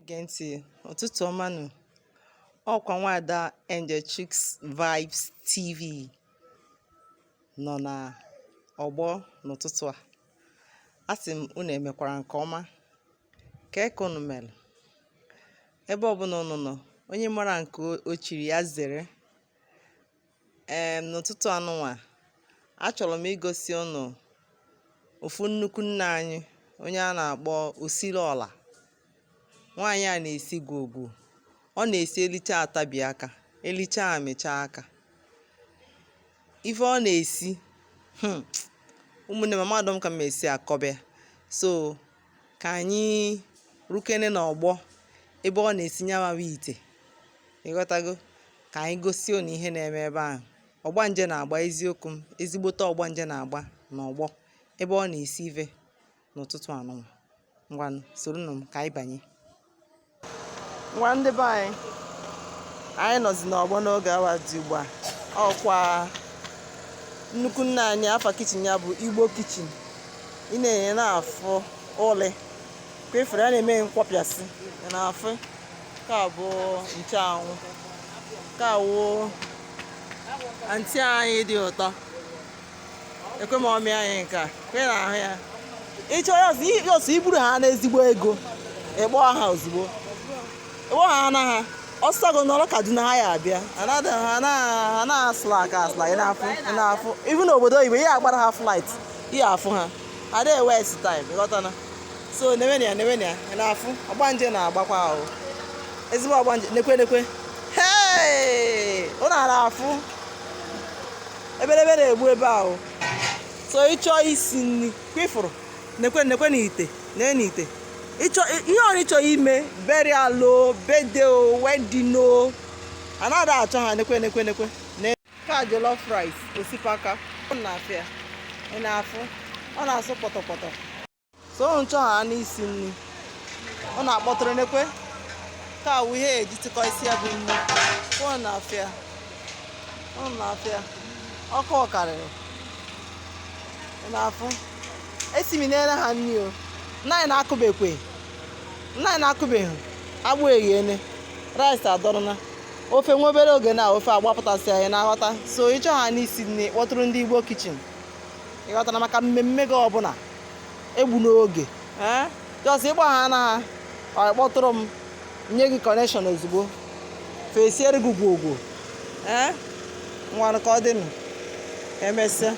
Ege ntị ụtụtụ ọma nụ, ọkwa nwaada Angel Chicks Vibes TV nọ na ọgbọ n'ụtụtụ a. Asị m unu emekwara nke ọma, ka unu mere ebe ọbụla unu nọ. Onye mara nke o chiri ya zere. N'ụtụtụ anụnwa achọrọ m igosi unu ofu nnukwu nna anyị, onye a na-akpọ Osiri Ọla. Nwaanyị a na-esi gwogwo, ọ na-esi elicha atabi aka, elicha amịcha aka. Ife ọ na-esi ụmụnne mmadụ m ka m esi akọbịa. So ka anyị rukene n'ọgbọ ebe ọ na-esi nyawawa ite, ịghọtago, ka anyị gosi unu ihe na-eme ebe ahụ. Ọgbanje na-agba, eziokwu m, ezigbote ọgbanje na-agba n'ọgbọ ebe ọ na-esi ife n'ụtụtụ anụnwa. Ngwanụ soronụ m ka anyị banye. Ngwa ndị be anyị nọzi n'ọgbọ n'oge awa dị ugbu a. Ọkwa nnukwu nna anyị, afa kichin ya bụ Igbo kichin. Ị na-enye na-afụ ụlị kwefere, a na-eme nkwọpịasị na-afụ. Ka bụ ncheanwụ, ka wụ antị anyị dị ụtọ. Ekwe ma ọmị anyị nke a kwe na ahụ ya. Ịchọ yọsụ iburu ha n'ezigbo ego, ịkpọ ha ozugbo. Ịkpọ ha na ha ọsọgo n'ọrụ Kaduna ha ya abịa. Ha na-asụla aka asụla, ị na-afụ even n'obodo oyibo ihe agbara ha flight, ihe afụ ha adịghị waste time, ịghọtana. So newenịa ị na-afụ ọgbanje na-agbakwa ahụ, ezigbo ọgbanje. Nekwe hey, ọ na-afụ ebelebe na-egbu ebe ahụ. So ịchọ isi nri kwifụrụ, nekwe n'ite, n'ite. Ihe ọ ịchọ ime burial o, birthday o, wedding o, anaghị achọ ha. Nekwe ka jollof rice, osikapa, ọ na-afịa, ị na-afụ, ọ na-asụ pọtọpọtọ. So nchọ ha n'isi nri, ọ na-akpọtụrụ. Nekwe ka awụ ihe eji tịkọ isi ya bụ nri. Ọ na-afịa ọkụ ọkarịrị, ị na-afụ. Esiminere ha nri o. Nna anyị na-akụbeghị agbụ eghene, rice adọrọna, ofe nwa obere oge na ofe agbapụtasị anyị na-aghọta. So ịchọ ha n'isi nri, kpọtụrụ ndị Igbo kichin, ịghọtana. Maka mmemme gị ọbụla egbu n'oge, jọs ịgba ha na ha, ọ kpọtụrụ m, nye gị connection ozugbo, fesiere gị gwogwo. Nwanụ ka ọ dịnụ, emesịa.